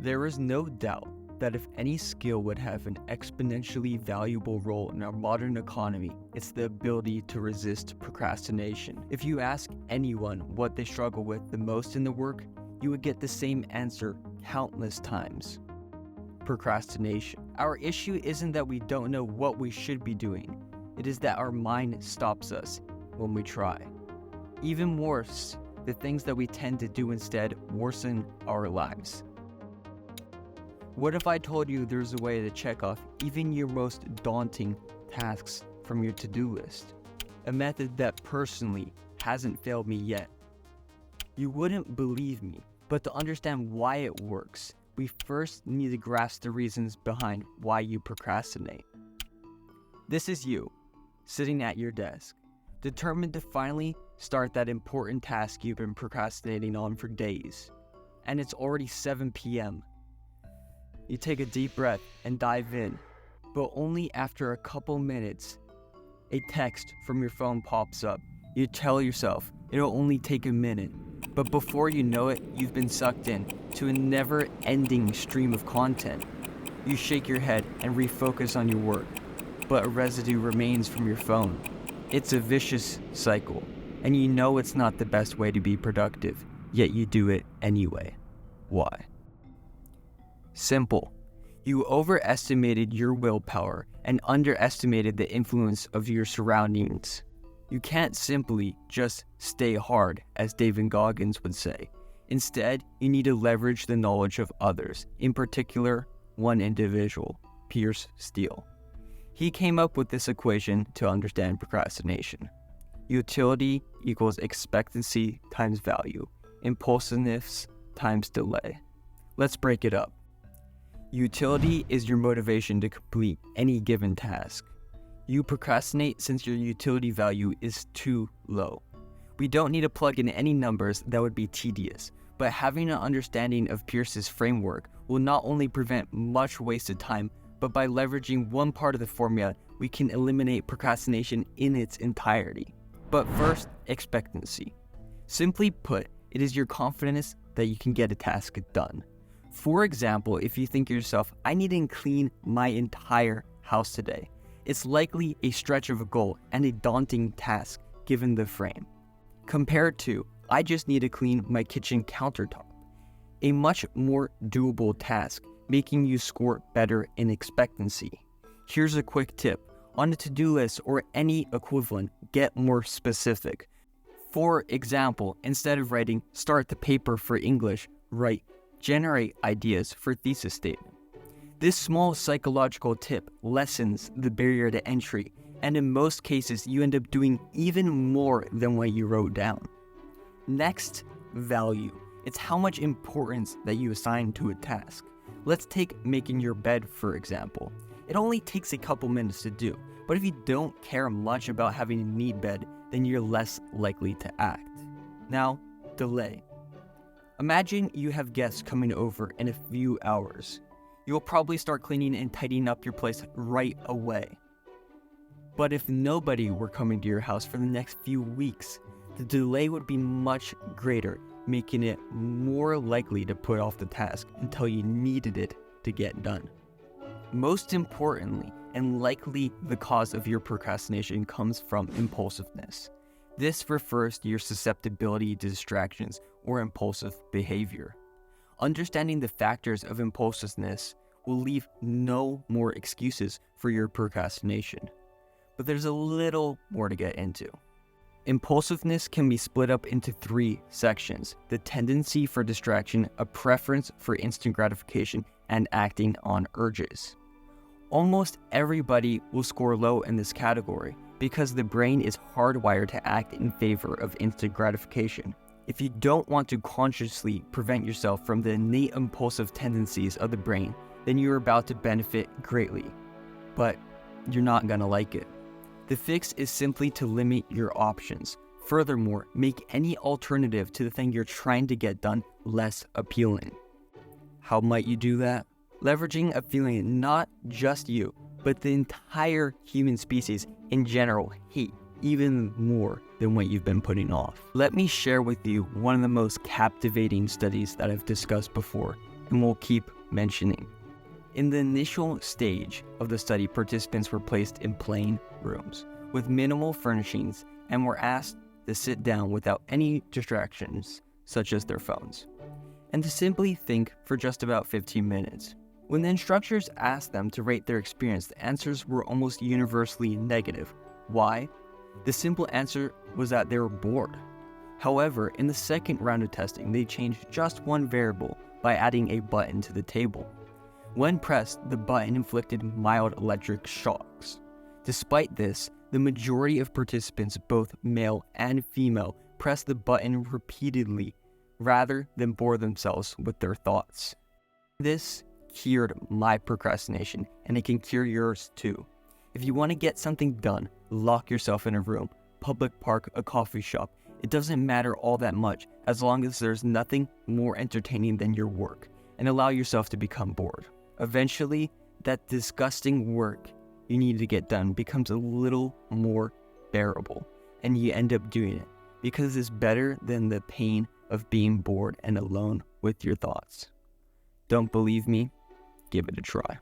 There is no doubt that if any skill would have an exponentially valuable role in our modern economy, it's the ability to resist procrastination. If you ask anyone what they struggle with the most in the work, you would get the same answer countless times: procrastination. Our issue isn't that we don't know what we should be doing, it is that our mind stops us when we try. Even worse, the things that we tend to do instead worsen our lives. What if I told you there's a way to check off even your most daunting tasks from your to-do list? A method that personally hasn't failed me yet. You wouldn't believe me, but to understand why it works, we first need to grasp the reasons behind why you procrastinate. This is you, sitting at your desk, determined to finally start that important task you've been procrastinating on for days. And it's already 7 p.m. You take a deep breath and dive in, but only after a couple minutes, a text from your phone pops up. You tell yourself it'll only take a minute, but before you know it, you've been sucked in to a never-ending stream of content. You shake your head and refocus on your work, but a residue remains from your phone. It's a vicious cycle, and you know it's not the best way to be productive, yet you do it anyway. Why? Simple. You overestimated your willpower and underestimated the influence of your surroundings. You can't simply just stay hard, as David Goggins would say. Instead, you need to leverage the knowledge of others, in particular, one individual, Pierce Steele. He came up with this equation to understand procrastination. Utility equals expectancy times value, impulsiveness times delay. Let's break it up. Utility is your motivation to complete any given task. You procrastinate since your utility value is too low. We don't need to plug in any numbers that would be tedious, but having an understanding of Pierce's framework will not only prevent much wasted time, but by leveraging one part of the formula, we can eliminate procrastination in its entirety. But first, expectancy. Simply put, it is your confidence that you can get a task done. For example, if you think to yourself, I need to clean my entire house today, it's likely a stretch of a goal and a daunting task given the frame. Compared to, I just need to clean my kitchen countertop, a much more doable task, making you score better in expectancy. Here's a quick tip. On a to-do list or any equivalent, get more specific. For example, instead of writing, start the paper for English, write, generate ideas for thesis statement. This small psychological tip lessens the barrier to entry, and in most cases, you end up doing even more than what you wrote down. Next, value. It's how much importance that you assign to a task. Let's take making your bed, for example. It only takes a couple minutes to do, but if you don't care much about having a neat bed, then you're less likely to act. Now, delay. Imagine you have guests coming over in a few hours. You'll probably start cleaning and tidying up your place right away. But if nobody were coming to your house for the next few weeks, the delay would be much greater, making it more likely to put off the task until you needed it to get done. Most importantly, and likely the cause of your procrastination, comes from impulsiveness. This refers to your susceptibility to distractions or impulsive behavior. Understanding the factors of impulsiveness will leave no more excuses for your procrastination. But there's a little more to get into. Impulsiveness can be split up into 3 sections: the tendency for distraction, a preference for instant gratification, and acting on urges. Almost everybody will score low in this category because the brain is hardwired to act in favor of instant gratification. If you don't want to consciously prevent yourself from the innate impulsive tendencies of the brain, then you're about to benefit greatly, but you're not gonna like it. The fix is simply to limit your options. Furthermore, make any alternative to the thing you're trying to get done less appealing. How might you do that? Leveraging a feeling not just you, but the entire human species in general hate even more than what you've been putting off. Let me share with you one of the most captivating studies that I've discussed before, and we'll keep mentioning. In the initial stage of the study, participants were placed in plain rooms with minimal furnishings and were asked to sit down without any distractions, such as their phones, and to simply think for just about 15 minutes. When the instructors asked them to rate their experience, the answers were almost universally negative. Why? The simple answer was that they were bored. However, in the second round of testing, they changed just one variable by adding a button to the table. When pressed, the button inflicted mild electric shocks. Despite this, the majority of participants, both male and female, pressed the button repeatedly rather than bore themselves with their thoughts. This cured my procrastination, and it can cure yours too. If you want to get something done, lock yourself in a room, public park, a coffee shop. It doesn't matter all that much as long as there's nothing more entertaining than your work, and allow yourself to become bored. Eventually, that disgusting work you need to get done becomes a little more bearable, and you end up doing it because it's better than the pain of being bored and alone with your thoughts. Don't believe me? Give it a try.